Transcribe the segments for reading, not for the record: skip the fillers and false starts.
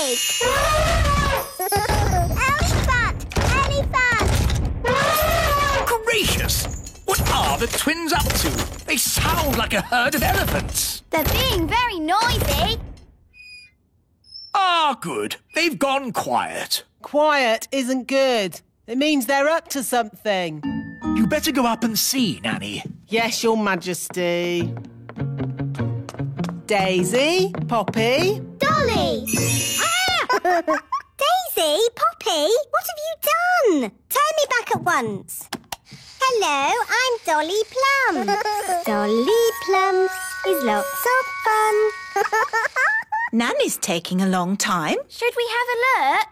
pig. Elephant! Elephant! Gracious! What are the twins up to? They sound like a herd of elephants. They're being very noisy. Ah, good. They've gone quiet. Quiet isn't good. It means they're up to something. You better go up and see, Nanny. Yes, Your Majesty. Daisy, Poppy. Dolly! Ah! Daisy, Poppy, what have you done? Turn me back at once. Hello, I'm Dolly Plum. Dolly Plum is lots of fun. Nanny's taking a long time. Should we have a look?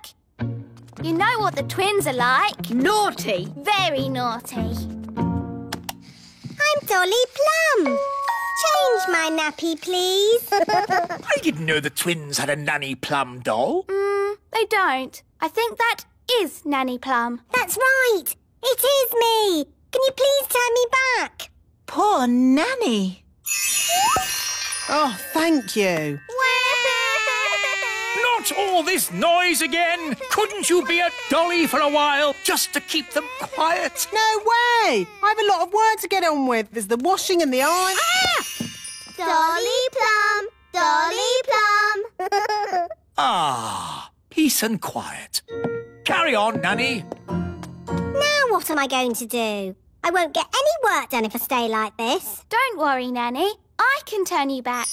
You know what the twins are like. Naughty. Very naughty. I'm Dolly Plum. Change my nappy, please. I didn't know the twins had a Nanny Plum doll. They don't. I think that is Nanny Plum. That's right. It is me. Can you please turn me back? Poor Nanny. Oh, thank you. Not all this noise again! Couldn't you be a dolly for a while, just to keep them quiet? No way! I have a lot of work to get on with. There's the washing and the iron. Dolly Plum, Dolly Plum. Ah, peace and quiet. Carry on, Nanny. Now what am I going to do? I won't get any work done if I stay like this. Don't worry, Nanny. I can turn you back.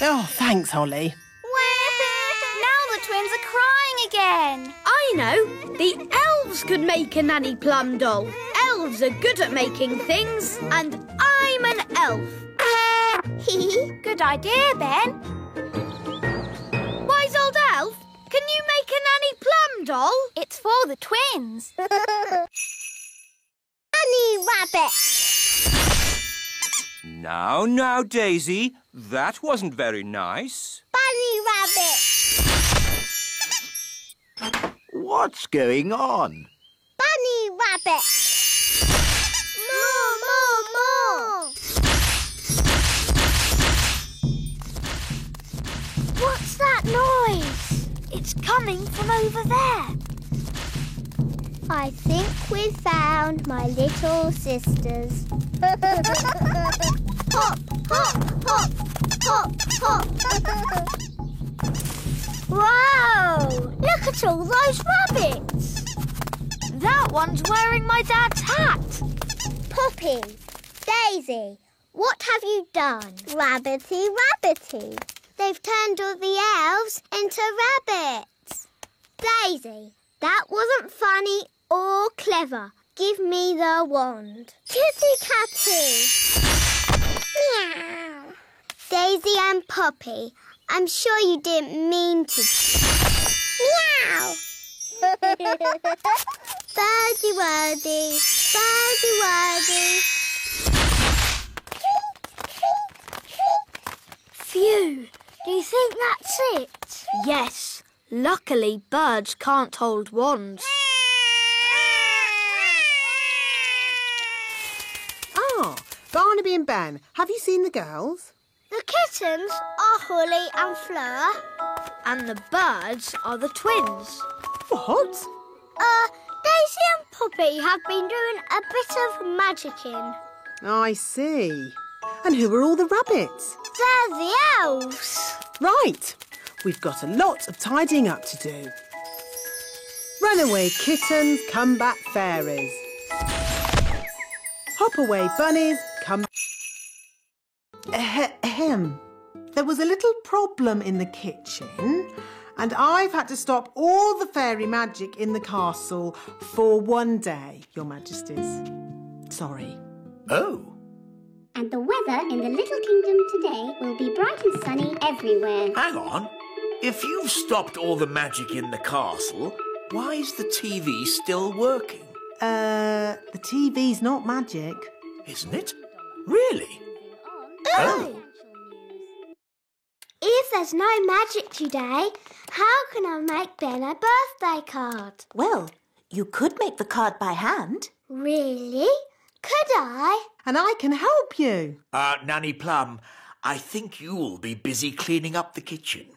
Oh, thanks, Holly. Now the twins are crying again. I know. The elves could make a Nanny Plum doll. Elves are good at making things, and I'm an elf. Good idea, Ben. Wise old elf, can you make a Nanny Plum doll? It's for the twins. Bunny Rabbit. Now, Daisy, that wasn't very nice. Bunny Rabbit. What's going on? Bunny Rabbit. More. What's that noise? It's coming from over there. I think we've found my little sisters. Hop, hop, hop, hop, hop. Wow! Look at all those rabbits. That one's wearing my dad's hat. Poppy, Daisy, what have you done? Rabbity, rabbity. They've turned all the elves into rabbits. Daisy, that wasn't funny or clever. Give me the wand. Kitty Catty. Meow. Daisy and Poppy, I'm sure you didn't mean to. Meow. Birdie wordy, birdie wordy. Phew. Do you think that's it? Yes. Luckily, birds can't hold wands. Oh, Barnaby and Ben, have you seen the girls? The kittens are Holly and Fleur. And the birds are the twins. What? Daisy and Poppy have been doing a bit of magicking. I see. And who are all the rabbits? They're the elves. Right. We've got a lot of tidying up to do. Runaway kittens, come back fairies. Hop away bunnies, come... Ahem. There was a little problem in the kitchen and I've had to stop all the fairy magic in the castle for one day, Your Majesties. Sorry. Oh. And the weather in the Little Kingdom today will be bright and sunny everywhere. Hang on. If you've stopped all the magic in the castle, why is the TV still working? The TV's not magic. Isn't it? Really? Oh. If there's no magic today, how can I make Ben a birthday card? Well, you could make the card by hand. Really? Could I? And I can help you. Nanny Plum, I think you'll be busy cleaning up the kitchen.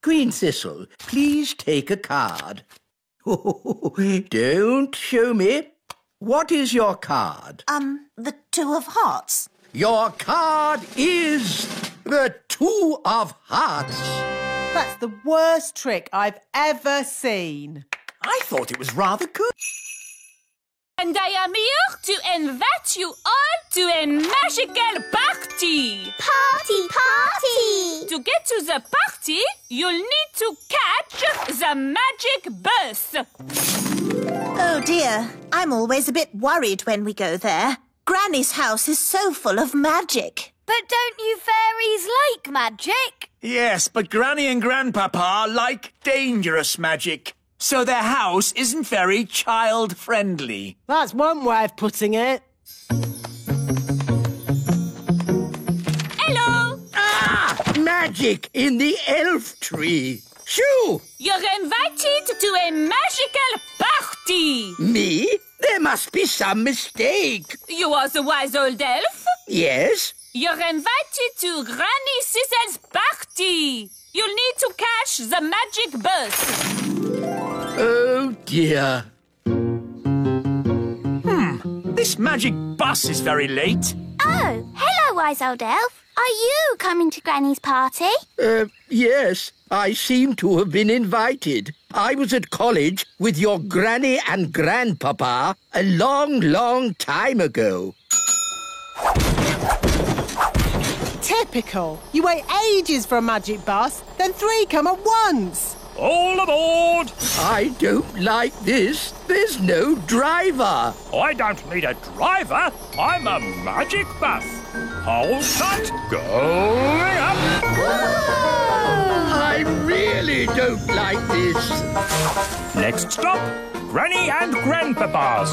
Queen Thistle, please take a card. Don't show me. What is your card? The Two of Hearts. Your card is the Two of Hearts. That's the worst trick I've ever seen. I thought it was rather good. And I am here to invite you all to a magical party. Party, party! To get to the party, you'll need to catch the magic bus. Oh dear, I'm always a bit worried when we go there. Granny's house is so full of magic. But don't you fairies like magic? Yes, but Granny and Grandpapa like dangerous magic. So their house isn't very child-friendly. That's one way of putting it. Hello! Ah! Magic in the elf tree. Shoo! You're invited to a magical party. Me? There must be some mistake. You are the wise old elf? Yes? You're invited to Granny Thistle's party. You'll need to catch the magic bus. Oh, dear. This magic bus is very late. Oh, hello, wise old elf. Are you coming to Granny's party? Yes, I seem to have been invited. I was at college with your Granny and Grandpapa a long, long time ago. Typical. You wait ages for a magic bus, then 3 come at once. All aboard! I don't like this. There's no driver. I don't need a driver. I'm a magic bus. Hold tight. Going up. I really don't like this. Next stop, Granny and Grandpapa's.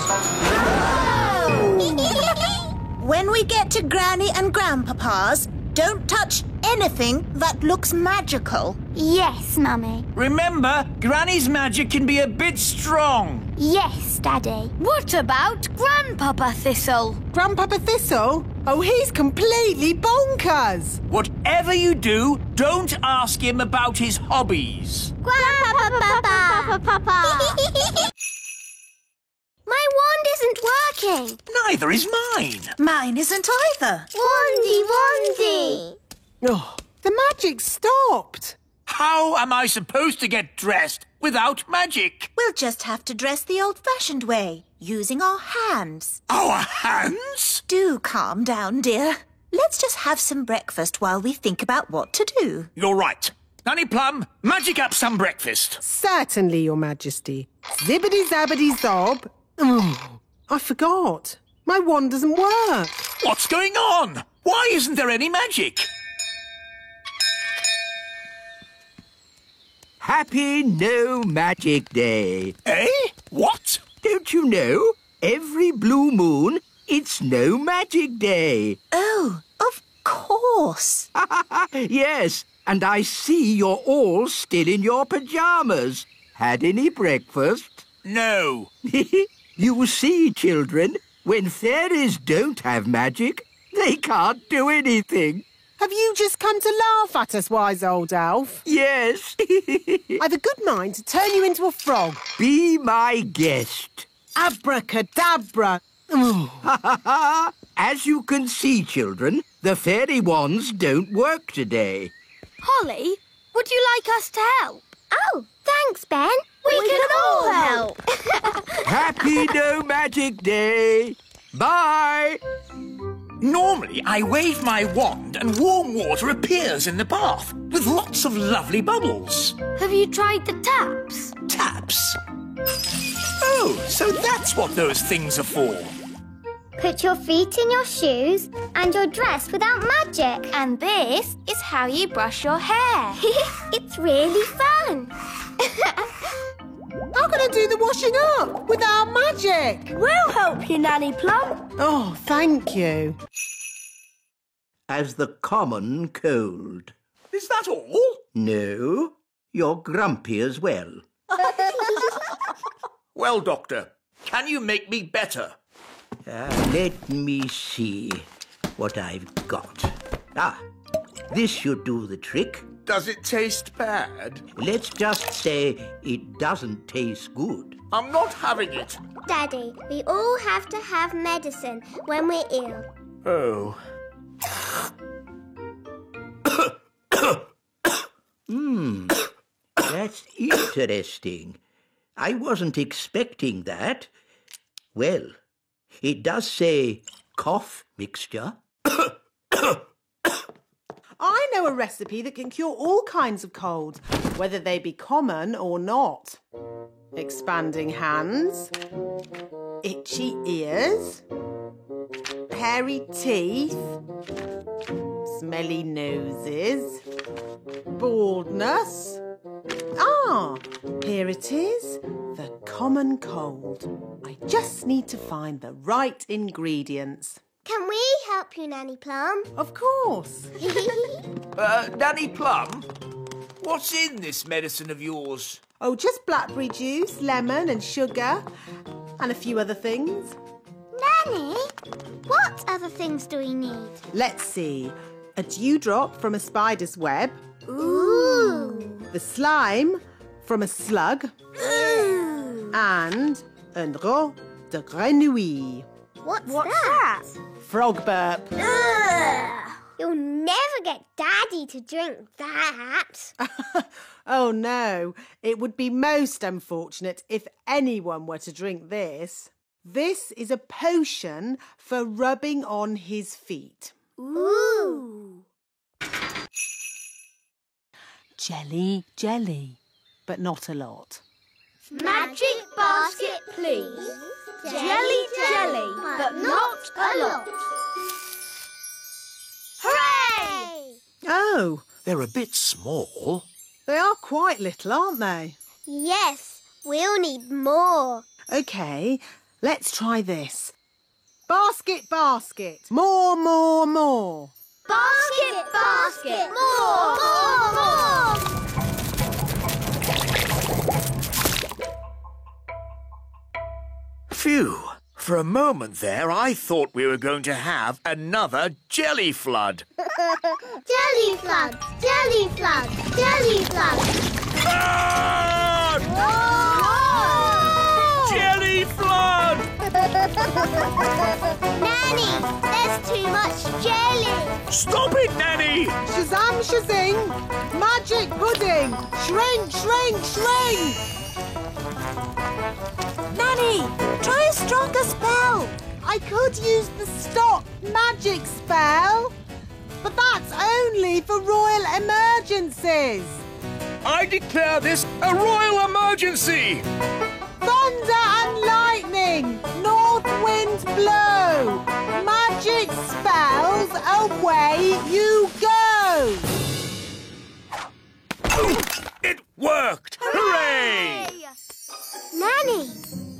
When we get to Granny and Grandpapa's, don't touch anything that looks magical. Yes, Mummy. Remember, Granny's magic can be a bit strong. Yes, Daddy. What about Grandpapa Thistle? Grandpapa Thistle? Oh, he's completely bonkers. Whatever you do, don't ask him about his hobbies. Grandpapa! My wand isn't working. Neither is mine. Mine isn't either. Wandy! Oh, the magic stopped. How am I supposed to get dressed without magic? We'll just have to dress the old-fashioned way, using our hands. Our hands? Do calm down, dear. Let's just have some breakfast while we think about what to do. You're right. Nanny Plum, magic up some breakfast. Certainly, Your Majesty. Zibbity-zabbity-zob. Oh, I forgot. My wand doesn't work. What's going on? Why isn't there any magic? Happy No Magic Day. Eh? What? Don't you know? Every blue moon, it's No Magic Day. Oh, of course. Yes, and I see you're all still in your pyjamas. Had any breakfast? No. You see, children, when fairies don't have magic, they can't do anything. Have you just come to laugh at us, wise old elf? Yes. I've a good mind to turn you into a frog. Be my guest. Abracadabra. Oh. As you can see, children, the fairy wands don't work today. Holly, would you like us to help? Oh, thanks, Ben. We can all help. Happy No Magic Day. Bye. Normally, I wave my wand and warm water appears in the bath with lots of lovely bubbles. Have you tried the taps? Taps? Oh, so that's what those things are for. Put your feet in your shoes and you're dressed without magic. And this is how you brush your hair. It's really fun. How can I do the washing up without magic? We'll help you, Nanny Plum. Oh, thank you. As the common cold. Is that all? No, you're grumpy as well. Well, Doctor, can you make me better? Let me see what I've got. This should do the trick. Does it taste bad? Let's just say it doesn't taste good. I'm not having it. Daddy, we all have to have medicine when we're ill. Oh. That's interesting. I wasn't expecting that. Well, it does say cough mixture. I know a recipe that can cure all kinds of colds, whether they be common or not. Expanding hands, itchy ears, hairy teeth, smelly noses, baldness. Ah, here it is, the common cold. I just need to find the right ingredients. Can we help you, Nanny Plum? Of course. Nanny Plum, what's in this medicine of yours? Oh, just blackberry juice, lemon and sugar, and a few other things. Nanny, what other things do we need? Let's see. A dewdrop from a spider's web. Ooh. The slime from a slug. Ooh. And un rot de grenouille. What's that? Frog burp. Ugh. You'll never get Daddy to drink that. Oh no, it would be most unfortunate if anyone were to drink this. This is a potion for rubbing on his feet. Ooh. Jelly, jelly, but not a lot. Magic basket, please. Jelly, jelly, but not a lot. Hooray! Oh, They're a bit small. they are quite little, aren't they? Yes, we'll need more. OK, let's try this. Basket, basket, more, more, more. Basket, basket, More, more, more. Phew. For a moment there, I thought we were going to have another jelly flood. Jelly flood, jelly flood, jelly flood. Ah! Jelly flood! Nanny, there's too much jelly. Stop it, Nanny! Shazam, shazing! Magic pudding! Shrink, shrink, shrink! Nanny, try a stronger spell. I could use the stop magic spell, but that's only for royal emergencies. I declare this a royal emergency! Thunder and lightning, north wind blow, magic spells, away you go. It worked! Hooray! Nanny,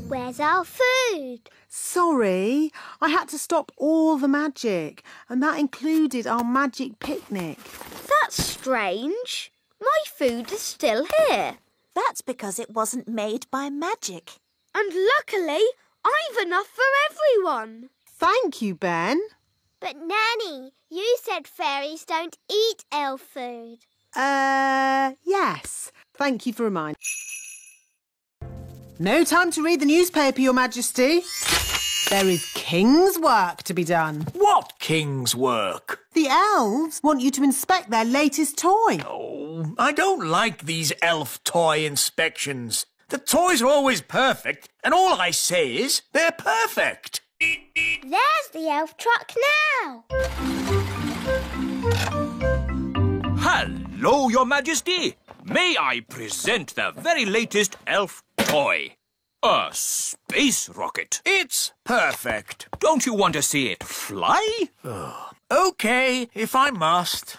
where's our food? Sorry, I had to stop all the magic, and that included our magic picnic. That's strange. My food is still here. That's because it wasn't made by magic. And luckily, I've enough for everyone. Thank you, Ben. But Nanny, you said fairies don't eat elf food. Yes. Thank you for reminding. No time to read the newspaper, Your Majesty. There is king's work to be done. What king's work? The elves want you to inspect their latest toy. Oh, I don't like these elf toy inspections. The toys are always perfect, and all I say is they're perfect. There's the elf truck now. Hello, Your Majesty. May I present the very latest elf toy? A space rocket. It's perfect. Don't you want to see it fly? OK, if I must.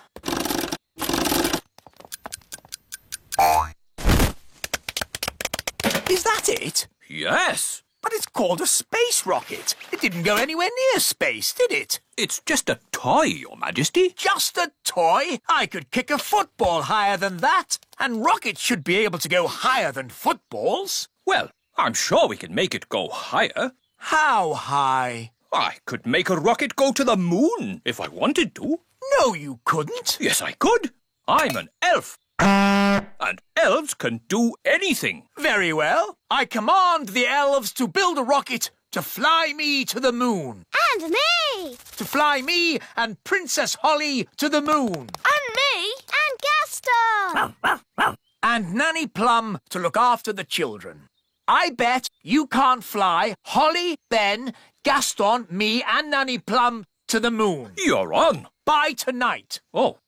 Is that it? Yes. But it's called a space rocket. It didn't go anywhere near space, did it? It's just a toy, Your Majesty. Just a toy? I could kick a football higher than that. And rockets should be able to go higher than footballs. Well, I'm sure we can make it go higher. How high? I could make a rocket go to the moon if I wanted to. No, you couldn't. Yes, I could. I'm an elf. And elves can do anything. Very well. I command the elves to build a rocket to fly me to the moon. And me! To fly me and Princess Holly to the moon. And me! And Gaston! And Nanny Plum to look after the children. I bet you can't fly Holly, Ben, Gaston, me and Nanny Plum to the moon. You're on. By tonight. Oh,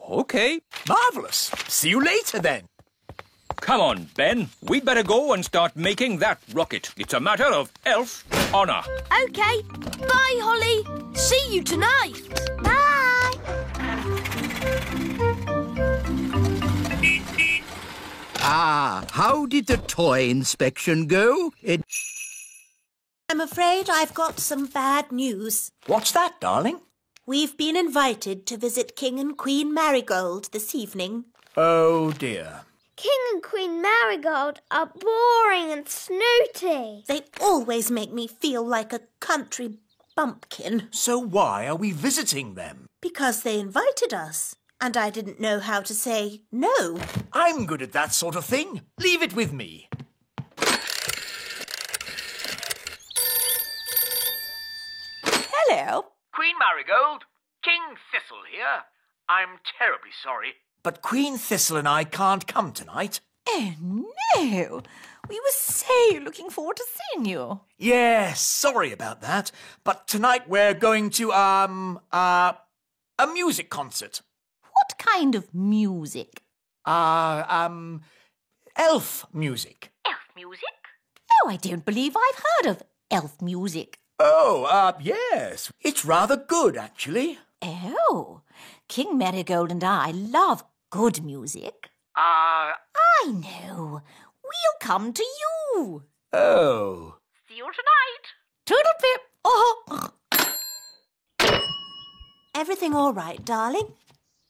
OK. Marvellous. See you later then. Come on, Ben. We'd better go and start making that rocket. It's a matter of elf honour. OK. Bye, Holly. See you tonight. Bye! Ah, how did the toy inspection go? I'm afraid I've got some bad news. What's that, darling? We've been invited to visit King and Queen Marigold this evening. Oh, dear. King and Queen Marigold are boring and snooty. They always make me feel like a country bumpkin. So why are we visiting them? Because they invited us, and I didn't know how to say no. I'm good at that sort of thing. Leave it with me. Hello. Queen Marigold, King Thistle here. I'm terribly sorry, but Queen Thistle and I can't come tonight. Oh, no. We were so looking forward to seeing you. Yes, sorry about that. But tonight we're going to, a music concert. What kind of music? Elf music. Elf music? Oh, I don't believe I've heard of elf music. Oh, yes. It's rather good, actually. Oh, King Marigold and I love good music. I know. We'll come to you. Oh. See you tonight. Toodle-pip. Oh. Everything all right, darling?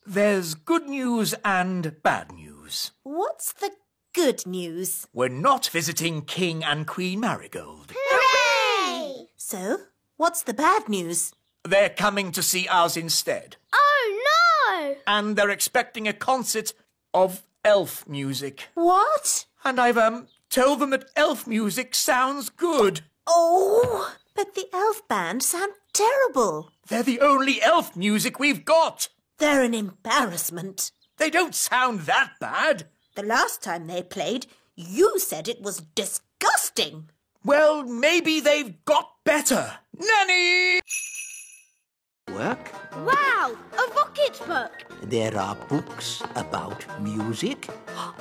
There's good news and bad news. What's the good news? We're not visiting King and Queen Marigold. Hooray! So, what's the bad news? They're coming to see us instead. Oh, no! And they're expecting a concert of elf music. What? And I've, told them that elf music sounds good. Oh, but the elf band sound terrible. They're the only elf music we've got. They're an embarrassment. They don't sound that bad. The last time they played, you said it was disgusting. Well, maybe they've got better. Nanny! Work? Wow, a rocket book. There are books about music.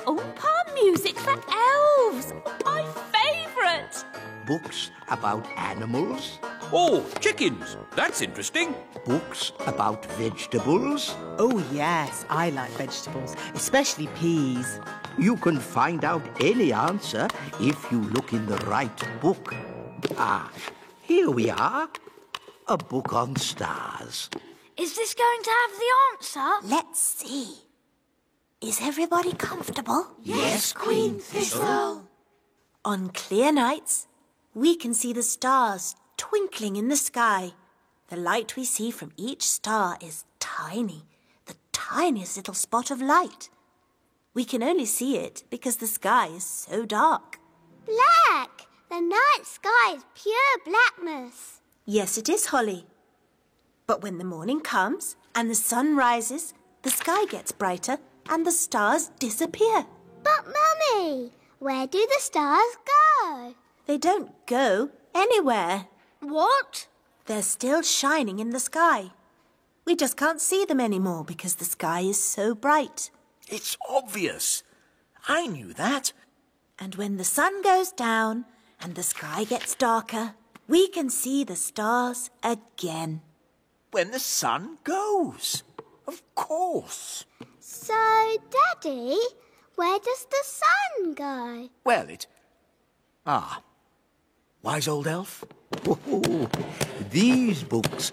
Oompa music for elves. My favourite. Books about animals. Oh, chickens. That's interesting. Books about vegetables. Oh, yes, I like vegetables, especially peas. You can find out any answer if you look in the right book. Ah, here we are. A book on stars. Is this going to have the answer? Let's see. Is everybody comfortable? Yes, Queen Thistle. On clear nights, we can see the stars twinkling in the sky. The light we see from each star is tiny, the tiniest little spot of light. We can only see it because the sky is so dark. Black! The night sky is pure blackness. Yes, it is, Holly. But when the morning comes and the sun rises, the sky gets brighter and the stars disappear. But, Mummy, where do the stars go? They don't go anywhere. What? They're still shining in the sky. We just can't see them anymore because the sky is so bright. It's obvious. I knew that. And when the sun goes down and the sky gets darker, we can see the stars again. When the sun goes. Of course. So, Daddy, where does the sun go? Well, wise old elf. Oh, these books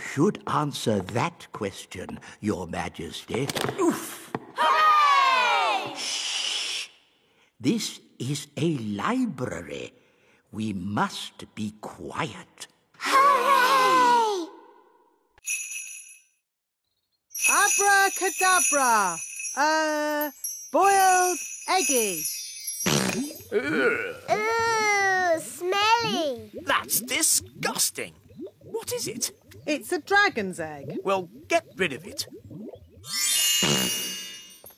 should answer that question, Your Majesty. Oof. Hooray! Shh! This is a library. We must be quiet. Hooray! Abracadabra. Boiled eggy. Ooh, smelly. That's disgusting. What is it? It's a dragon's egg. Well, get rid of it.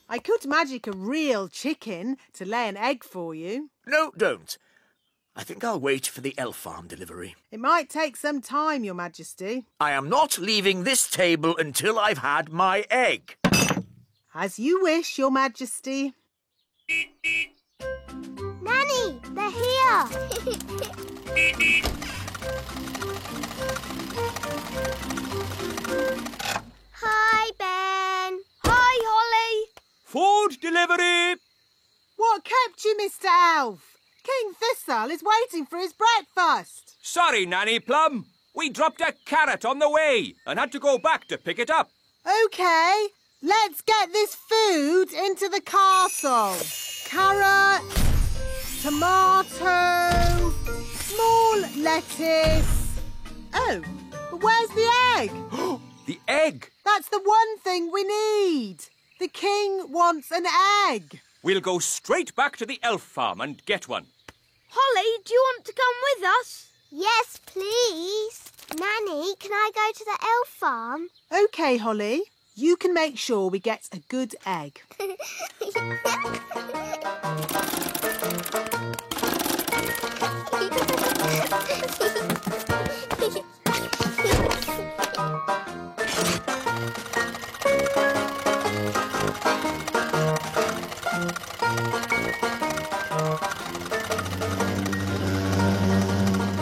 I could magic a real chicken to lay an egg for you. No, don't. I think I'll wait for the elf farm delivery. It might take some time, Your Majesty. I am not leaving this table until I've had my egg. As you wish, Your Majesty. Nanny, they're here. Hi, Ben. Hi, Holly. Food delivery! What kept you, Mr. Elf? King Thistle is waiting for his breakfast. Sorry, Nanny Plum. We dropped a carrot on the way and had to go back to pick it up. OK, let's get this food into the castle. Carrot, tomato, small lettuce. Oh, but where's the egg? The egg! That's the one thing we need. The king wants an egg. We'll go straight back to the elf farm and get one. Holly, do you want to come with us? Yes, please. Nanny, can I go to the elf farm? OK, Holly. You can make sure we get a good egg.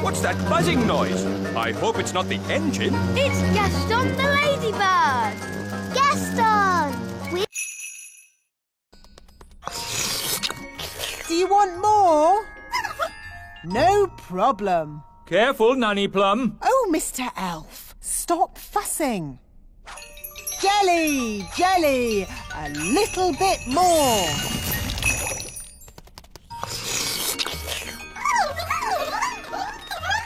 What's that buzzing noise? I hope it's not the engine. It's Gaston the ladybird. Gaston! Do you want more? No problem. Careful, Nanny Plum. Oh, Mr. Elf, stop fussing. Jelly, jelly, a little bit more.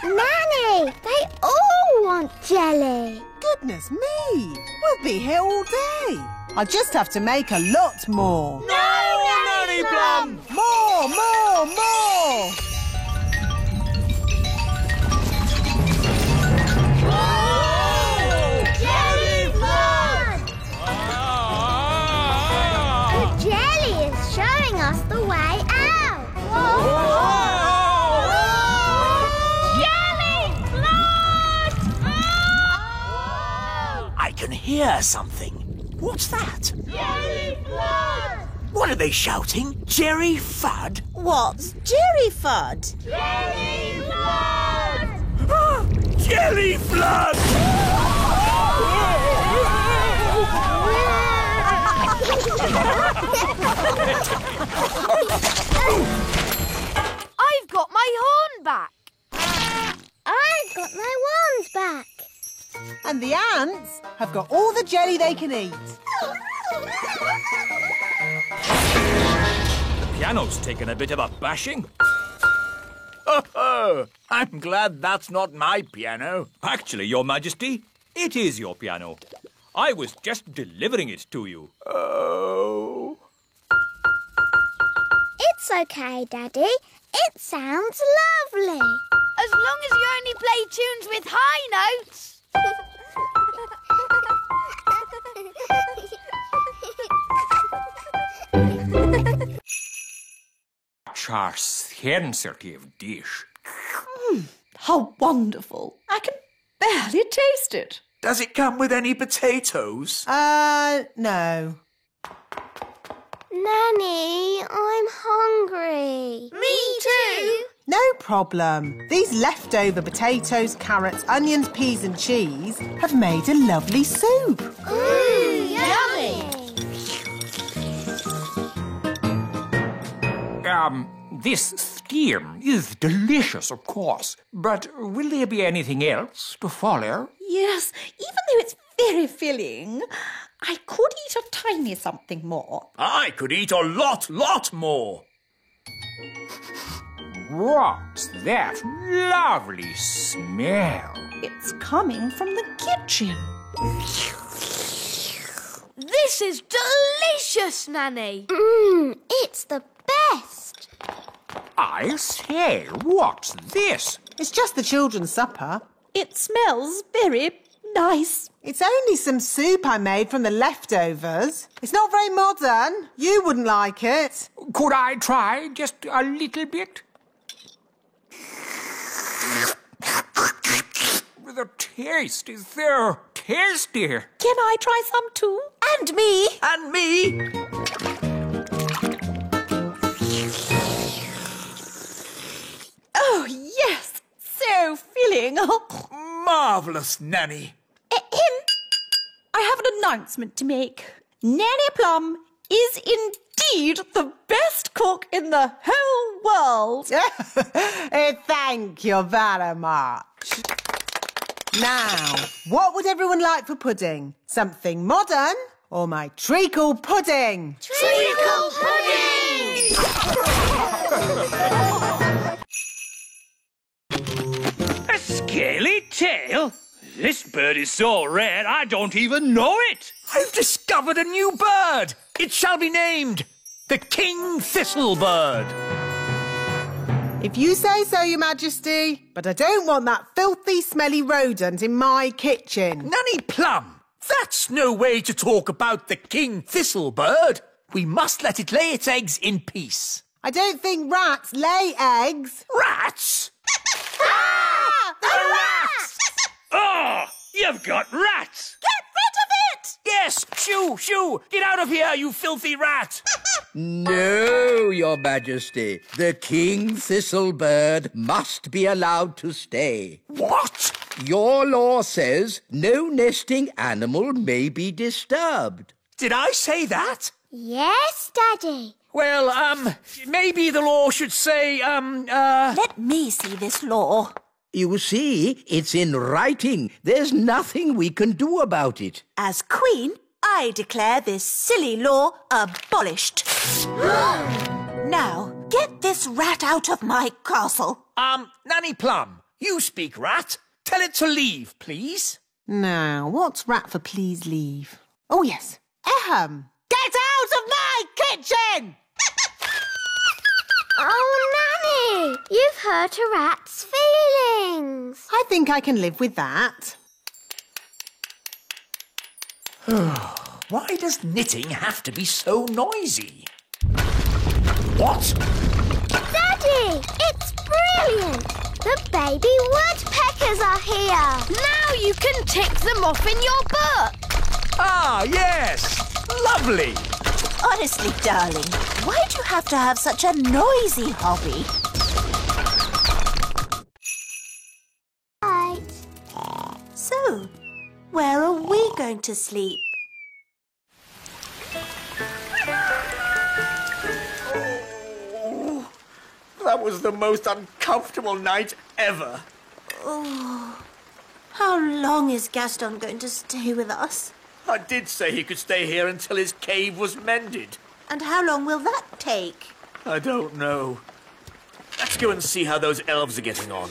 Nanny, they all want jelly. Goodness me, we'll be here all day. I'll just have to make a lot more. No, Nanny Plum! More, more, more! Jelly flood! The jelly is showing us the way out. Jelly flood! I can hear something. What's that? Jelly flood! What are they shouting? Jerry Fudd? What's Jerry Fudd? Jelly flood! Jelly flood! I've got my horn back. I've got my wands back. And the ants have got all the jelly they can eat. The piano's taken a bit of a bashing. Oh, I'm glad that's not my piano. Actually, Your Majesty, it is your piano. I was just delivering it to you. Oh. It's okay, Daddy. It sounds lovely. As long as you only play tunes with high notes. Charles sensitive dish. How wonderful. I can barely taste it. Does it come with any potatoes? No. Nanny, I'm hungry. Me too. No problem. These leftover potatoes, carrots, onions, peas and cheese have made a lovely soup. Ooh, yummy. This steam is delicious, of course. But will there be anything else to follow? Yes, even though it's very filling, I could eat a tiny something more. I could eat a lot more. What's that lovely smell? It's coming from the kitchen. This is delicious, Nanny. It's the best. I say, what's this? It's just the children's supper. It smells very nice. It's only some soup I made from the leftovers. It's not very modern. You wouldn't like it. Could I try just a little bit? The taste is there. Tasty. Can I try some too? And me. And me. Oh, yes. So filling. Marvellous, Nanny. I have an announcement to make. Nanny Plum is indeed the best cook in the whole world. Thank you very much. Now, what would everyone like for pudding? Something modern or my treacle pudding? Treacle pudding! A scaly tail? This bird is so rare I don't even know it. I've discovered a new bird. It shall be named the King Thistle bird. If you say so, Your Majesty, but I don't want that filthy, smelly rodent in my kitchen. Nanny Plum, that's no way to talk about the King Thistle bird. We must let it lay its eggs in peace. I don't think rats lay eggs. Rats? The rats! Oh, you've got rats. Get rid of it! Yes, shoo, shoo! Get out of here, you filthy rat! No, Your Majesty. The King Thistle bird must be allowed to stay. What? Your law says no nesting animal may be disturbed. Did I say that? Yes, Daddy. Well, maybe the law should say, Let me see this law. You see, it's in writing. There's nothing we can do about it. As Queen, I declare this silly law abolished. Now, get this rat out of my castle. Nanny Plum, you speak rat. Tell it to leave, please. Now, what's rat for please leave? Oh, yes. Ahem. Get out of my kitchen! Oh, Nanny, you've hurt a rat's feelings. I think I can live with that. Why does knitting have to be so noisy? What? Daddy, it's brilliant. The baby woodpeckers are here. Now you can tick them off in your book. Ah, yes. Lovely. Honestly, darling, why do you have to have such a noisy hobby? Right. So, where are we going to sleep? That was the most uncomfortable night ever. Oh, how long is Gaston going to stay with us? I did say he could stay here until his cave was mended. And how long will that take? I don't know. Let's go and see how those elves are getting on.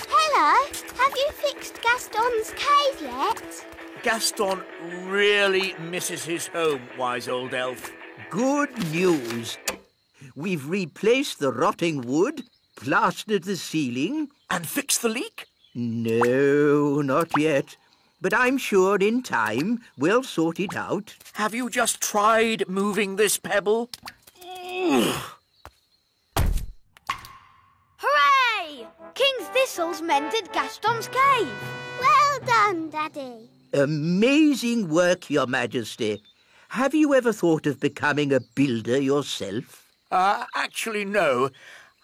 Hello, have you fixed Gaston's cave yet? Gaston really misses his home, wise old elf. Good news. We've replaced the rotting wood, plastered the ceiling. And fixed the leak? No, not yet. But I'm sure in time we'll sort it out. Have you just tried moving this pebble? Hooray! King Thistle's mended Gaston's cave. Well done, Daddy. Amazing work, Your Majesty. Have you ever thought of becoming a builder yourself? Actually, no.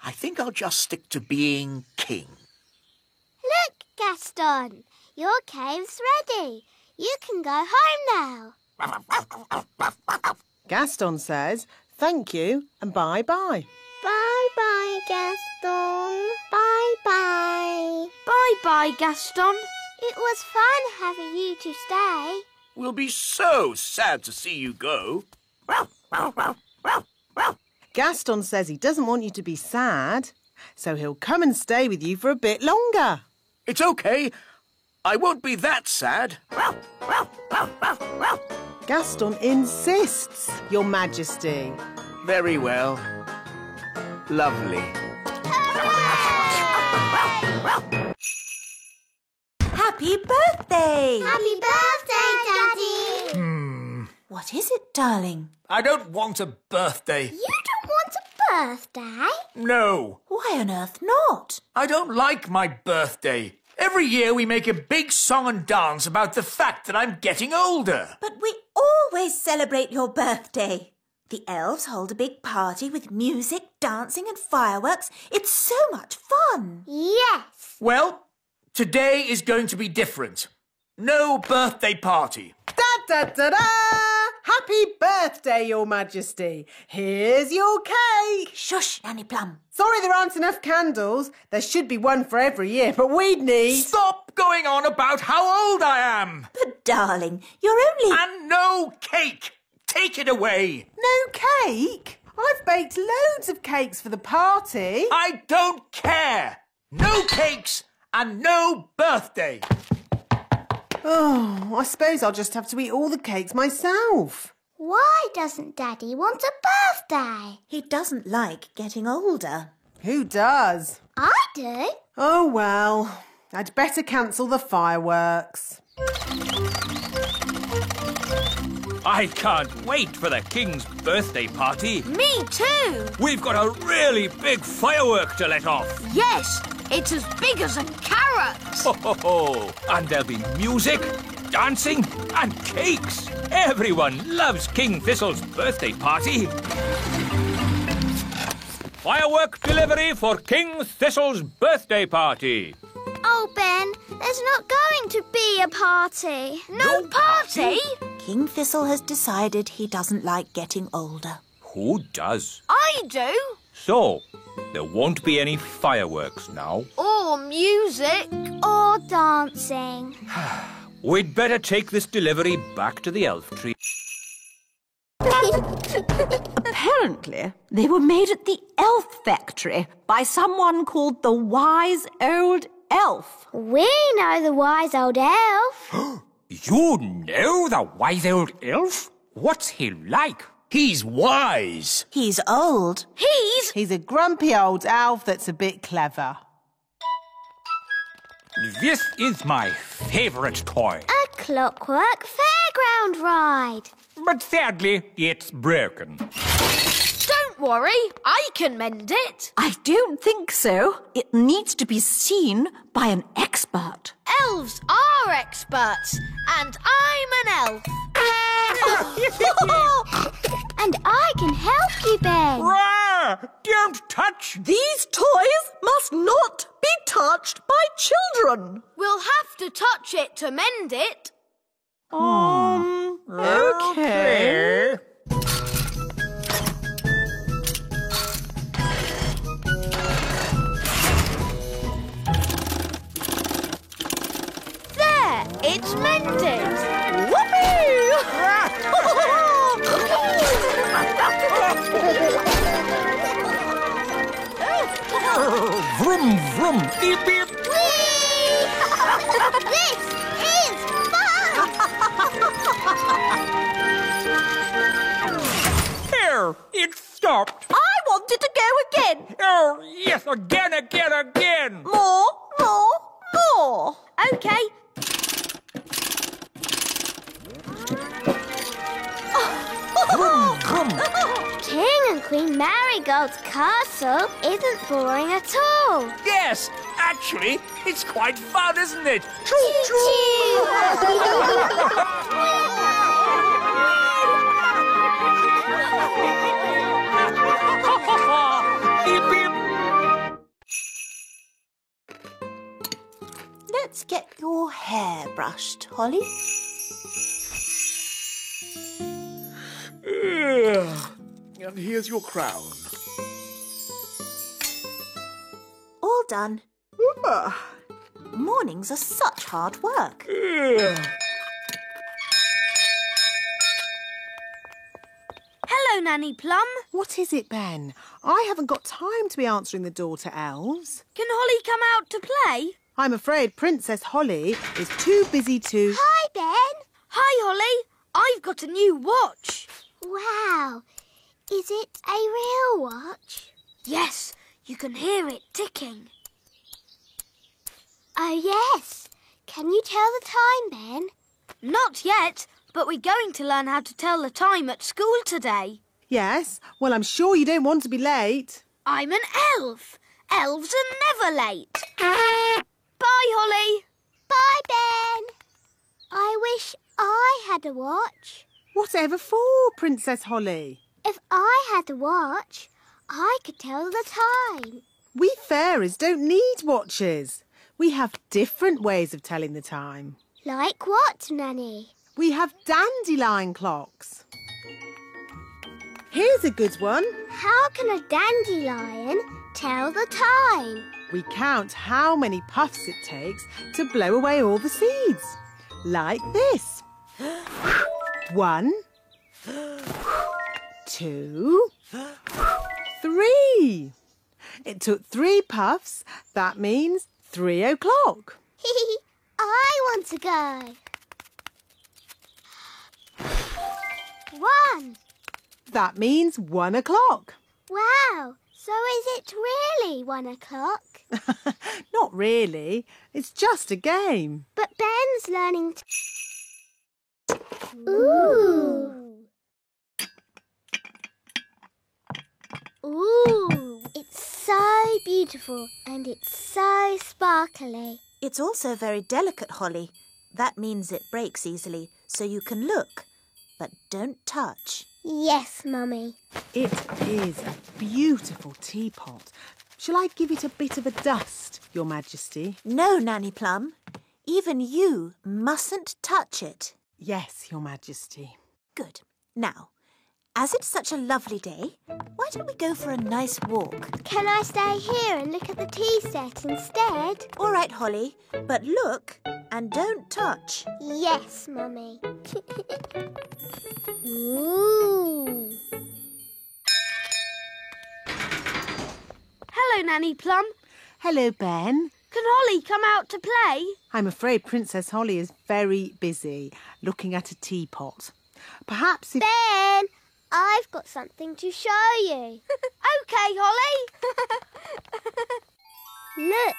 I think I'll just stick to being king. Look, Gaston, your cave's ready. You can go home now. Gaston says thank you and bye-bye. Bye-bye, Gaston. Bye-bye. Bye-bye, Gaston. It was fun having you to stay. We'll be so sad to see you go. Gaston says he doesn't want you to be sad, so he'll come and stay with you for a bit longer. It's okay. I won't be that sad. Gaston insists, Your Majesty. Very well. Lovely. Happy birthday! Happy birthday, Daddy! What is it, darling? I don't want a birthday. You don't want a birthday? No. Why on earth not? I don't like my birthday. Every year we make a big song and dance about the fact that I'm getting older. But we always celebrate your birthday. The elves hold a big party with music, dancing and fireworks. It's so much fun. Yes. Well, today is going to be different. No birthday party. Da-da-da-da! Happy birthday, Your Majesty. Here's your cake. Shush, Nanny Plum. Sorry there aren't enough candles. There should be one for every year, but we'd need... Stop going on about how old I am. But, darling, you're only... And no cake. Take it away. No cake? I've baked loads of cakes for the party. I don't care. No cakes and no birthday. Oh, I suppose I'll just have to eat all the cakes myself. Why doesn't Daddy want a birthday? He doesn't like getting older. Who does? I do. Oh, well, I'd better cancel the fireworks. I can't wait for the King's birthday party. Me too. We've got a really big firework to let off. Yes, it's as big as a carrot. Ho, ho, ho. And there'll be music, dancing and cakes. Everyone loves King Thistle's birthday party. Firework delivery for King Thistle's birthday party. Oh, Ben, there's not going to be a party. No party? King Thistle has decided he doesn't like getting older. Who does? I do. So, there won't be any fireworks now. Or music. Or dancing. We'd better take this delivery back to the elf tree. Apparently, they were made at the elf factory by someone called the Wise Old Elf. We know the wise old elf. You know the wise old elf? What's he like? He's wise. He's old. He's a grumpy old elf that's a bit clever. This is my favourite toy. A clockwork fairground ride. But sadly, it's broken. Don't worry, I can mend it. I don't think so. It needs to be seen by an expert. Elves are experts, and I'm an elf. And I can help you, Ben. Rah! Don't touch! These toys must not be touched by children. We'll have to touch it to mend it. Okay. There, it's mended. Vroom, vroom, beep, beep. This is fun! There, it stopped. I want it to go again. Oh, yes, again. More. Okay. Vroom, vroom. King and Queen Marigold's castle isn't boring at all. Yes, actually, it's quite fun, isn't it? Beep, beep. Let's get your hair brushed, Holly. And here's your crown. All done. Mornings are such hard work. Hello, Nanny Plum. What is it, Ben? I haven't got time to be answering the door to elves. Can Holly come out to play? I'm afraid Princess Holly is too busy to... Hi, Ben. Hi, Holly. I've got a new watch. Wow. Is it a real watch? Yes, you can hear it ticking. Oh, yes. Can you tell the time, Ben? Not yet, but we're going to learn how to tell the time at school today. Yes, well, I'm sure you don't want to be late. I'm an elf. Elves are never late. Bye, Holly. Bye, Ben. I wish I had a watch. Whatever for, Princess Holly? If I had a watch, I could tell the time. We fairies don't need watches. We have different ways of telling the time. Like what, Nanny? We have dandelion clocks. Here's a good one. How can a dandelion tell the time? We count how many puffs it takes to blow away all the seeds. Like this. 1, 2, 3. It took 3 puffs. That means 3 o'clock. I want to go. 1. That means 1 o'clock. Wow. So is it really 1 o'clock? Not really. It's just a game. But Ben's learning to... Ooh. Ooh. It's so beautiful and it's so sparkly. It's also very delicate, Holly. That means it breaks easily, so you can look, but don't touch. Yes, Mummy. It is a beautiful teapot. Shall I give it a bit of a dust, Your Majesty? No, Nanny Plum. Even you mustn't touch it. Yes, Your Majesty. Good. Now, as it's such a lovely day, why don't we go for a nice walk? Can I stay here and look at the tea set instead? All right, Holly, but look and don't touch. Yes, Mummy. Ooh. Hello, Nanny Plum. Hello, Ben. Can Holly come out to play? I'm afraid Princess Holly is very busy looking at a teapot. Perhaps if... Ben, I've got something to show you. OK, Holly. Look,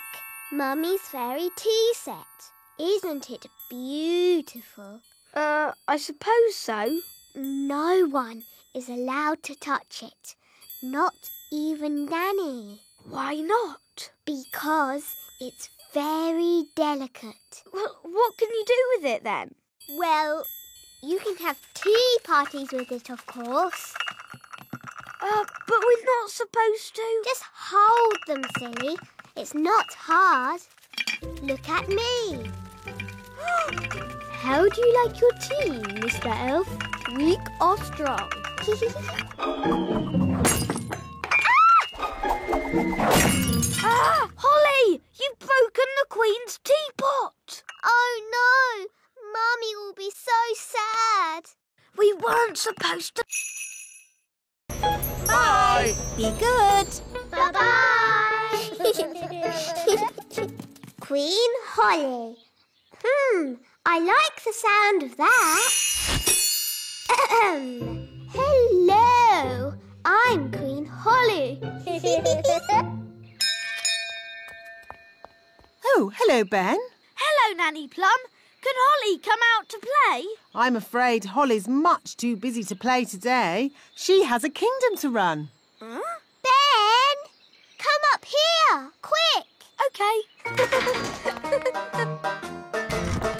Mummy's fairy tea set. Isn't it beautiful? I suppose so. No one is allowed to touch it. Not even Nanny. Why not? Because it's very delicate. Well, what can you do with it then? Well, you can have tea parties with it, of course. But we're not supposed to. Just hold them, silly. It's not hard. Look at me. How do you like your tea, Mr. Elf? Weak or strong? Holly! You've broken the Queen's teapot! Oh, no! Mummy will be so sad. We weren't supposed to... Bye! Be good! Bye-bye! Queen Holly. I like the sound of that. Hello, I'm Queen Holly. Oh, hello, Ben. Hello, Nanny Plum. Can Holly come out to play? I'm afraid Holly's much too busy to play today. She has a kingdom to run. Huh? Ben, come up here, quick. OK.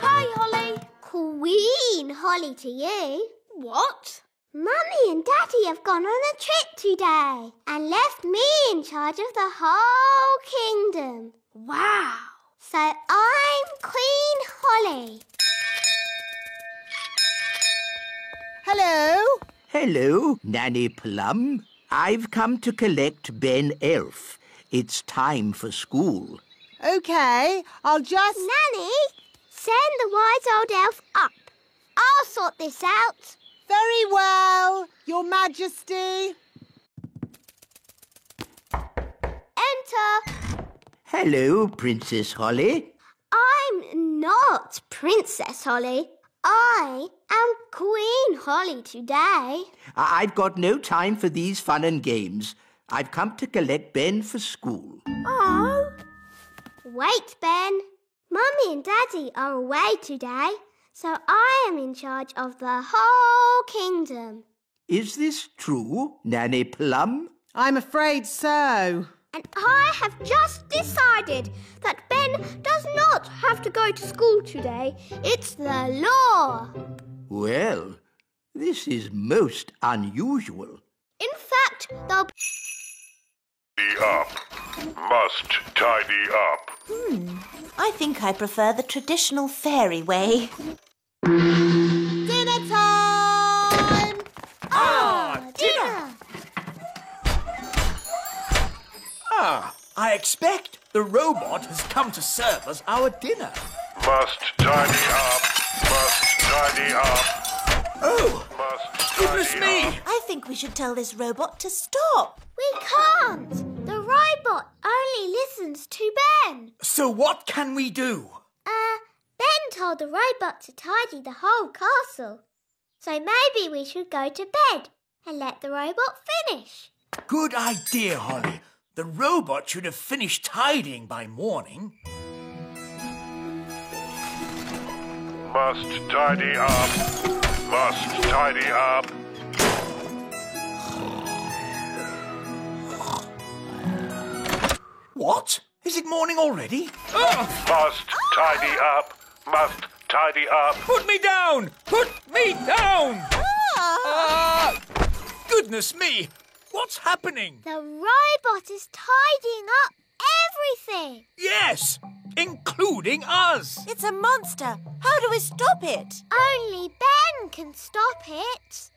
Hi, Holly. Queen Holly to you. What? Mummy and Daddy have gone on a trip today and left me in charge of the whole kingdom. Wow. So I'm Queen Holly. Hello. Hello, Nanny Plum. I've come to collect Ben Elf. It's time for school. OK, I'll just... Nanny, send the wise old elf up. I'll sort this out. Very well, Your Majesty. Enter. Hello, Princess Holly. I'm not Princess Holly. I am Queen Holly today. I've got no time for these fun and games. I've come to collect Ben for school. Oh. Wait, Ben. Mummy and Daddy are away today, so I am in charge of the whole kingdom. Is this true, Nanny Plum? I'm afraid so. And I have just decided that Ben does not have to go to school today. It's the law. Well, this is most unusual. In fact, they'll Tidy up. Must tidy up. I think I prefer the traditional fairy way. Dinner time! Dinner! I expect the robot has come to serve us our dinner. Must tidy up. Must tidy up. Oh, Must goodness tidy me! up. I think we should tell this robot to stop. We can't! The robot only listens to Ben. So what can we do? Ben told the robot to tidy the whole castle. So maybe we should go to bed and let the robot finish. Good idea, Holly. The robot should have finished tidying by morning. Must tidy up. Must tidy up. What? Is it morning already? Must tidy up. Must tidy up. Put me down! Put me down! Goodness me! What's happening? The robot is tidying up everything. Yes, including us. It's a monster. How do we stop it? Only Ben can stop it.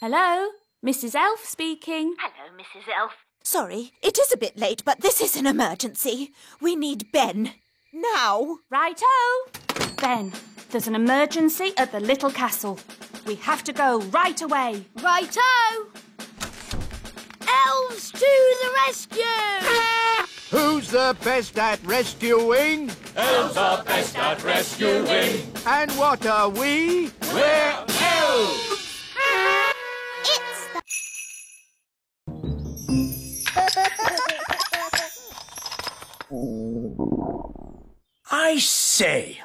Hello, Mrs. Elf speaking. Hello, Mrs. Elf. Sorry, it is a bit late, but this is an emergency. We need Ben. Now. Righto. Ben, there's an emergency at the little castle. We have to go right away. Righto! Elves to the rescue! Who's the best at rescuing? Elves are best at rescuing. And what are we? We're elves! It's the... I say,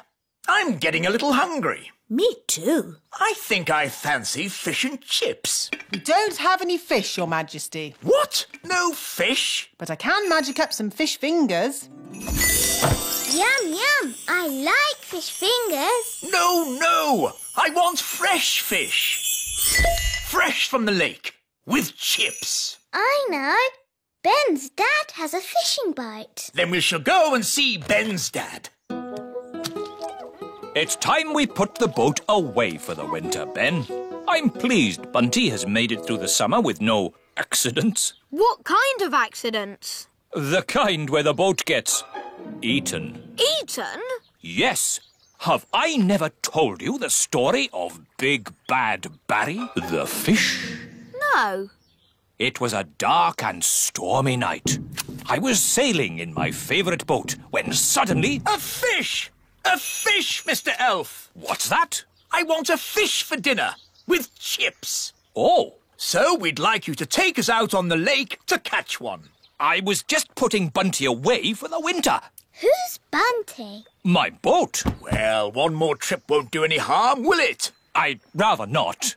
I'm getting a little hungry. Me too. I think I fancy fish and chips. We don't have any fish, Your Majesty. What? No fish? But I can magic up some fish fingers. Yum, yum. I like fish fingers. No. I want fresh fish. Fresh from the lake, with chips. I know. Ben's dad has a fishing boat. Then we shall go and see Ben's dad. It's time we put the boat away for the winter, Ben. I'm pleased Bunty has made it through the summer with no accidents. What kind of accidents? The kind where the boat gets eaten. Eaten? Yes. Have I never told you the story of Big Bad Barry, the fish? No. It was a dark and stormy night. I was sailing in my favourite boat when suddenly... A fish! A fish, Mr. Elf! What's that? I want a fish for dinner, with chips. Oh. So we'd like you to take us out on the lake to catch one. I was just putting Bunty away for the winter. Who's Bunty? My boat. Well, one more trip won't do any harm, will it? I'd rather not.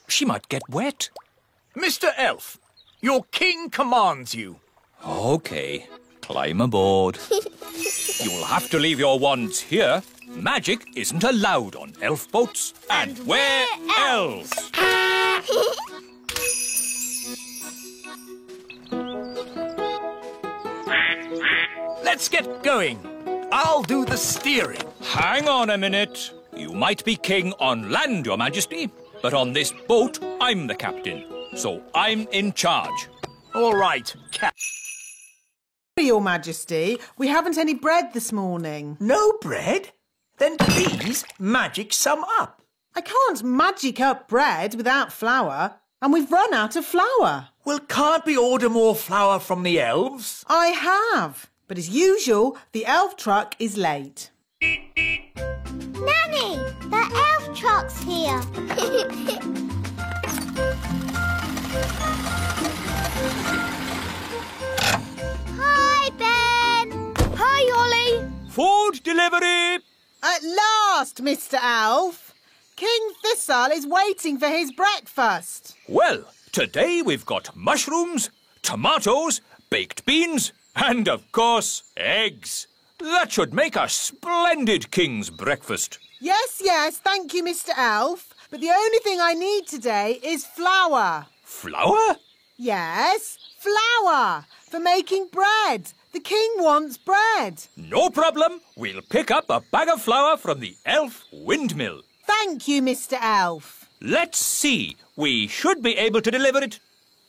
She might get wet. Mr. Elf, your king commands you. OK, climb aboard. You'll have to leave your wands here. Magic isn't allowed on elf boats. And we're elves. Let's get going. I'll do the steering. Hang on a minute. You might be king on land, Your Majesty, but on this boat, I'm the captain. So I'm in charge. All right, Your Majesty, we haven't any bread this morning. No bread? Then please magic some up. I can't magic up bread without flour, and we've run out of flour. Well, can't we order more flour from the elves? I have, but as usual, the elf truck is late. Nanny, the elf truck's here. Hi, Ben. Hi, Ollie. Food delivery! At last, Mr. Elf. King Thistle is waiting for his breakfast. Well, today we've got mushrooms, tomatoes, baked beans, and, of course, eggs. That should make a splendid king's breakfast. Yes, thank you, Mr. Elf. But the only thing I need today is flour. Flour? Yes, flour for making bread. The king wants bread. No problem. We'll pick up a bag of flour from the Elf Windmill. Thank you, Mr. Elf. Let's see. We should be able to deliver it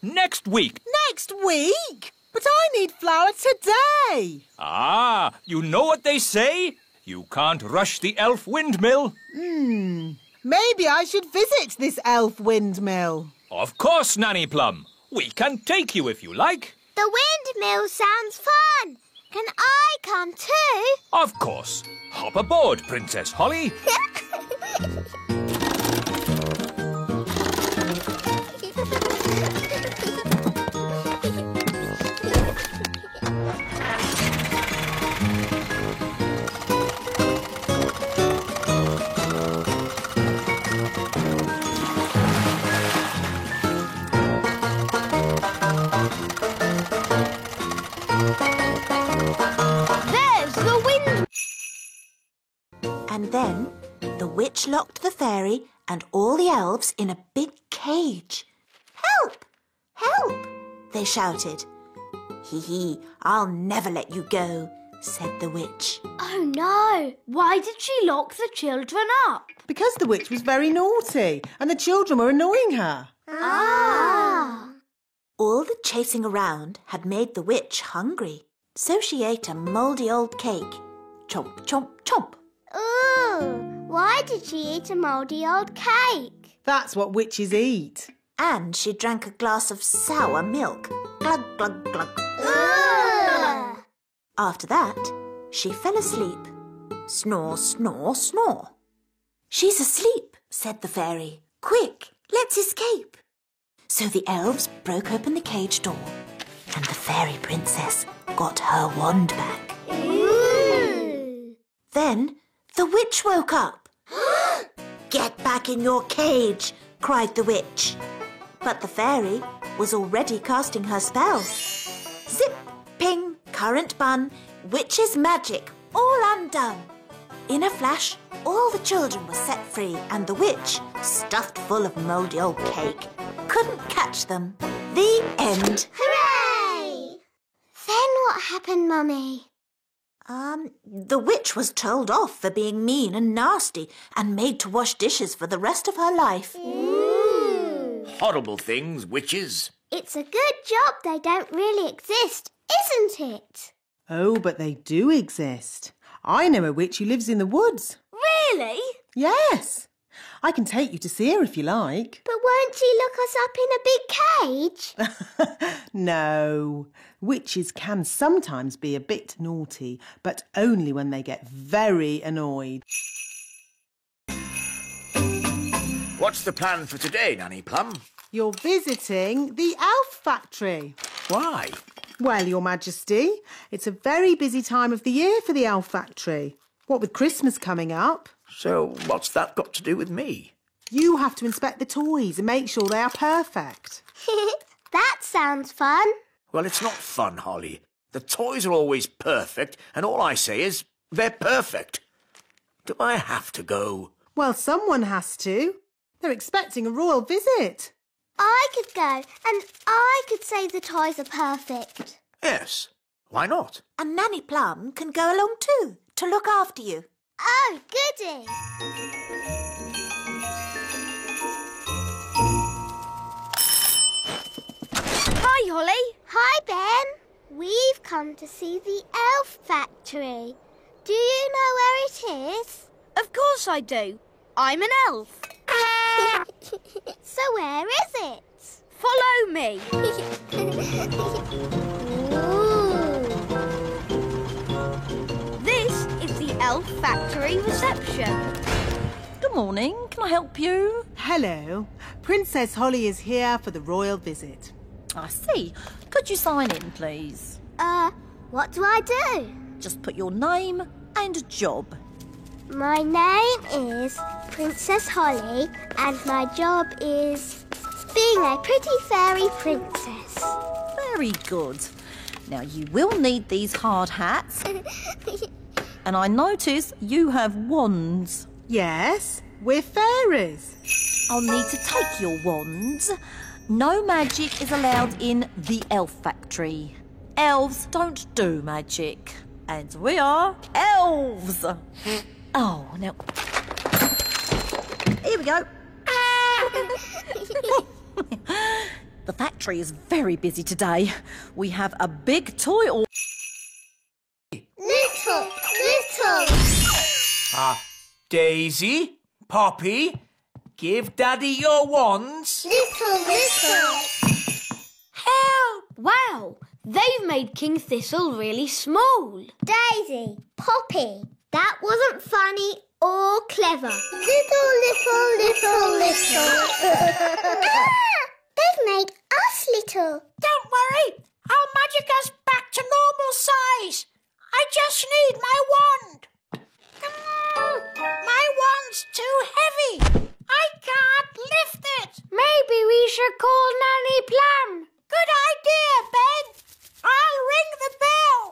next week. Next week? But I need flour today. Ah, you know what they say? You can't rush the Elf Windmill. Maybe I should visit this elf windmill. Of course, Nanny Plum. We can take you if you like. The windmill sounds fun. Can I come too? Of course. Hop aboard, Princess Holly. There's the wind. And then the witch locked the fairy and all the elves in a big cage. Help! Help! They shouted. Hee, I'll never let you go, said the witch. Oh no! Why did she lock the children up? Because the witch was very naughty and the children were annoying her. Ah! All the chasing around had made the witch hungry, so she ate a mouldy old cake. Chomp, chomp, chomp. Ooh, why did she eat a mouldy old cake? That's what witches eat. And she drank a glass of sour milk. Glug, glug, glug. Ugh. After that, she fell asleep. Snore, snore, snore. She's asleep, said the fairy. Quick, let's escape. So the elves broke open the cage door and the fairy princess got her wand back. Ooh. Then the witch woke up. Get back in your cage, cried the witch. But the fairy was already casting her spell. Zip, ping, current bun, witch's magic, all undone. In a flash, all the children were set free and the witch, stuffed full of mouldy old cake, couldn't catch them. The end. Hooray! Then what happened, Mummy? The witch was told off for being mean and nasty and made to wash dishes for the rest of her life. Ooh. Horrible things, witches. It's a good job they don't really exist, isn't it? Oh, but they do exist. I know a witch who lives in the woods. Really? Yes. I can take you to see her if you like. But won't she look us up in a big cage? No. Witches can sometimes be a bit naughty, but only when they get very annoyed. What's the plan for today, Nanny Plum? You're visiting the elf factory. Why? Well, Your Majesty, it's a very busy time of the year for the elf factory. What with Christmas coming up. So what's that got to do with me? You have to inspect the toys and make sure they are perfect. That sounds fun. Well, it's not fun, Holly. The toys are always perfect, and all I say is they're perfect. Do I have to go? Well, someone has to. They're expecting a royal visit. I could go and I could say the toys are perfect. Yes. Why not? And Nanny Plum can go along too, to look after you. Oh, goody. Hi, Holly. Hi, Ben. We've come to see the elf factory. Do you know where it is? Of course I do. I'm an elf. So where is it? Follow me. This is the Elf Factory reception. Good morning. Can I help you? Hello. Princess Holly is here for the royal visit. I see. Could you sign in, please? What do I do? Just put your name and job. My name is Princess Holly, and my job is being a pretty fairy princess. Very good. Now, you will need these hard hats. And I notice you have wands. Yes, we're fairies. I'll need to take your wands. No magic is allowed in the Elf Factory. Elves don't do magic. And we are elves. Oh, now... Here we go. The factory is very busy today. We have a big toy or... Little. Daisy, Poppy, give Daddy your wands. Little. Help! Wow, they've made King Thistle really small. Daisy, Poppy, that wasn't funny or clever. Little. They've made us little. Don't worry, I'll magic us back to normal size. I just need my wand. My wand's too heavy. I can't lift it. Maybe we should call Nanny Plum. Good idea, Ben. I'll ring the bell.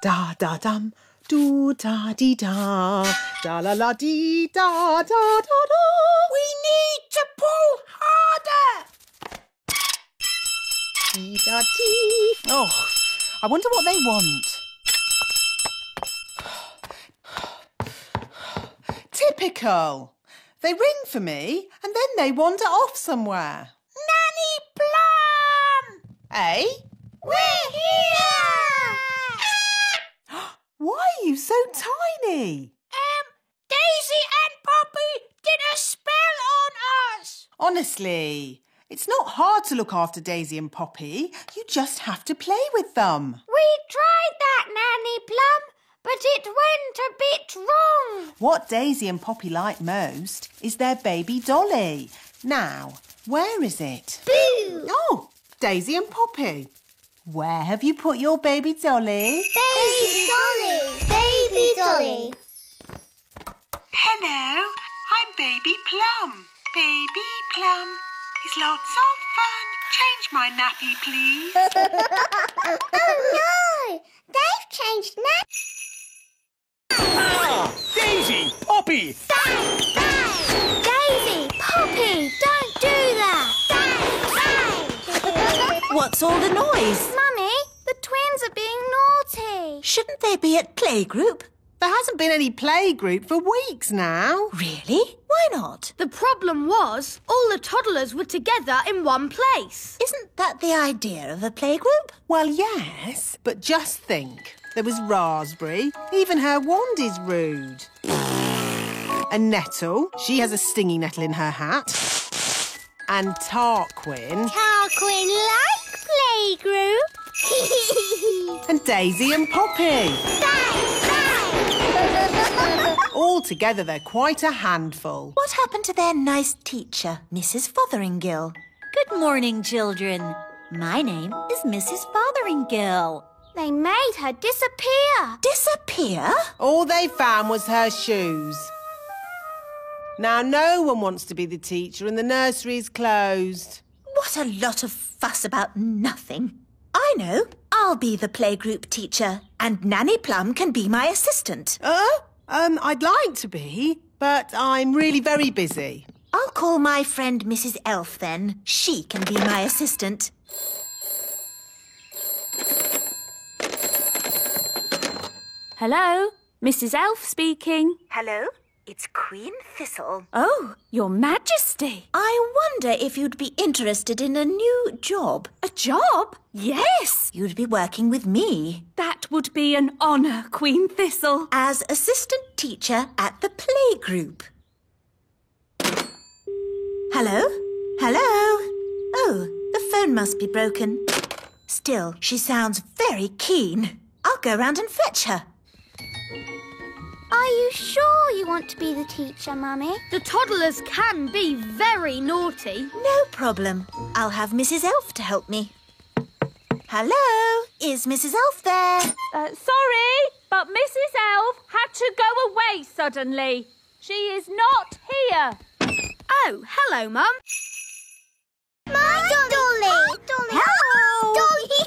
Da da dum, do da dee da, da la la dee da da da da. We need to pull harder. Dee da dee. Oh, I wonder what they want. Typical. They ring for me and then they wander off somewhere. Nanny Plum! Eh? We're here! Why are you so tiny? Daisy and Poppy did a spell on us. Honestly, it's not hard to look after Daisy and Poppy. You just have to play with them. We tried that, Nanny Plum, but it went a bit wrong. What Daisy and Poppy like most is their baby dolly. Now, where is it? Boo! Oh, Daisy and Poppy. Where have you put your baby dolly? Baby Dolly. Hello, I'm Baby Plum. Baby Plum is lots of fun. Change my nappy, please. Oh no! They've changed Daisy, Poppy. Bang! Daisy, Poppy, don't do that! Bang! What's all the noise? Mummy, the twins are being naughty. Shouldn't they be at playgroup? There hasn't been any playgroup for weeks now. Really? Why not? The problem was all the toddlers were together in one place. Isn't that the idea of a playgroup? Well, yes, but just think. There was Raspberry. Even her wand is rude. And Nettle. She has a stinging nettle in her hat. And Tarquin. Tarquin like playgroup. And Daisy and Poppy. All together, they're quite a handful. What happened to their nice teacher, Mrs. Fotheringill? Good morning, children. My name is Mrs. Fotheringill. They made her disappear. Disappear? All they found was her shoes. Now, no one wants to be the teacher and the nursery's closed. What a lot of fuss about nothing. I know. I'll be the playgroup teacher and Nanny Plum can be my assistant. I'd like to be, but I'm really very busy. I'll call my friend Mrs. Elf then. She can be my assistant. Hello, Mrs. Elf speaking. Hello, it's Queen Thistle. Oh, Your Majesty. I wonder if you'd be interested in a new job. A job? Yes. You'd be working with me. That would be an honour, Queen Thistle. As assistant teacher at the playgroup. Hello? Hello? Oh, the phone must be broken. Still, she sounds very keen. I'll go round and fetch her. Are you sure you want to be the teacher, Mummy? The toddlers can be very naughty. No problem. I'll have Mrs. Elf to help me. Hello? Is Mrs. Elf there? Sorry, but Mrs. Elf had to go away suddenly. She is not here. Oh, hello, Mum. My Dolly! Hello! Dolly!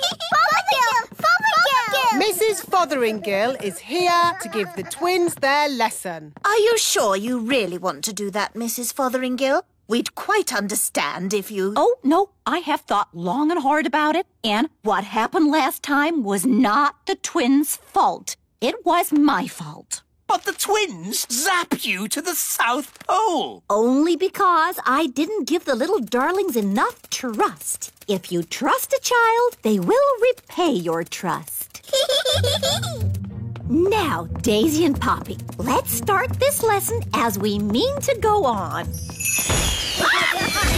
Fothergill! Mrs. Fotheringill is here to give the twins their lesson. Are you sure you really want to do that, Mrs. Fotheringill? We'd quite understand if you... Oh, no, I have thought long and hard about it, and what happened last time was not the twins' fault. It was my fault. But the twins zap you to the South Pole. Only because I didn't give the little darlings enough trust. If you trust a child, they will repay your trust. Now, Daisy and Poppy, let's start this lesson as we mean to go on.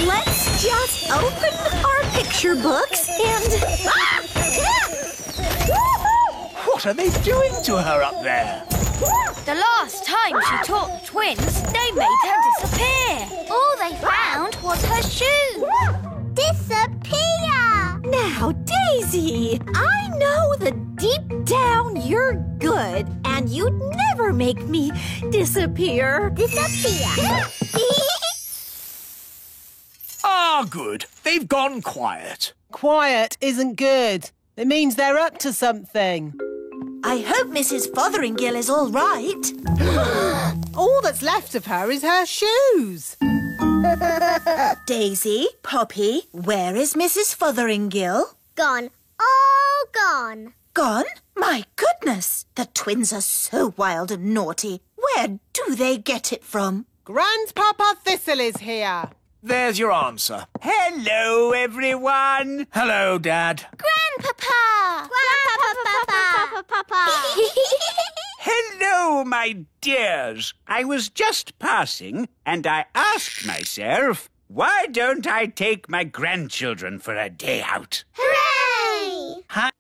Let's just open our picture books and... What are they doing to her up there? The last time she taught the twins, they made her disappear. All they found was her shoes. Disappear! Now, Daisy, I know that deep down you're good and you'd never make me disappear. Disappear! Ah, good. They've gone quiet. Quiet isn't good. It means they're up to something. I hope Mrs. Fotheringill is all right. All that's left of her is her shoes. Daisy, Poppy, where is Mrs. Fotheringill? Gone. All gone. Gone? My goodness! The twins are so wild and naughty. Where do they get it from? Grandpapa Thistle is here. There's your answer. Hello, everyone. Hello, Dad. Grandpapa! Grandpapa! Hello, my dears. I was just passing and I asked myself, why don't I take my grandchildren for a day out? Hooray! Huh?